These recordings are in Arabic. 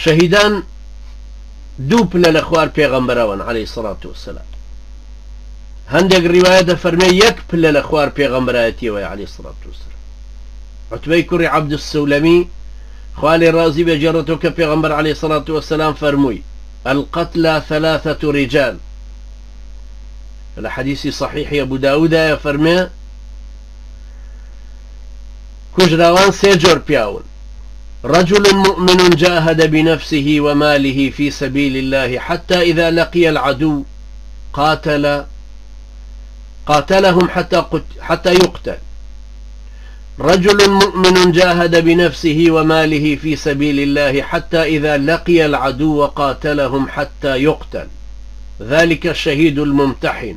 شهيدان دوبل الأخوار پیغمبران عليه الصلاة والسلام هندق رواية فرمي يكبل الأخوار پیغمبراتي عليه الصلاة والسلام عتبي كري عبد السولمي خوالي الرازي بجرته كبيغمبر عليه الصلاة والسلام فرموي القتلى 3 رجال الحديث صحيح يا أبو داود يا فرمي كجراوان سيجور بياون رجل مؤمن جاهد بنفسه وماله في سبيل الله حتى إذا لقي العدو قاتلهم حتى يقتل رجل مؤمن جاهد بنفسه وماله في سبيل الله حتى إذا لقي العدو قاتلهم حتى يقتل ذلك الشهيد الممتحن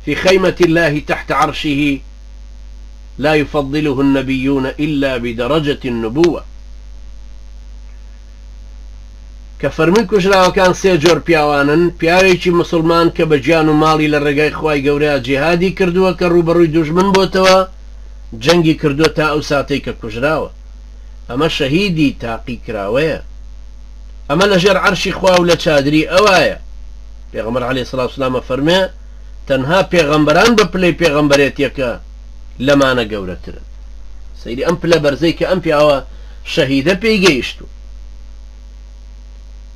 في خيمة الله تحت عرشه لا يفضله النبيون إلا بدرجة النبوة كفرمي كجرا وكان سيجور بياوانا بياويكي مسلمان كبجيان مالي للرقاي خواي قوريا جهادي كردوا كروبروي دجمن بوتوا جنگی کردو تا ئەو ساتەی کە کوژراوە ئەمە شەهیدی تاقی کراوەیە ئەمە لەژێر عەرشی خوا و لە چادری ئەوایە پێغەمبەر عەلەیهی سەڵاتو وسەلام فەرمێ تەنها پێغەمبەران بە پلەی پێغەمبەرێتیەکە لەمانە گەورەترن سەیری ئەم پلە بەرزەی کە ئەم پیاوە شەهیدە پێی گەیشتو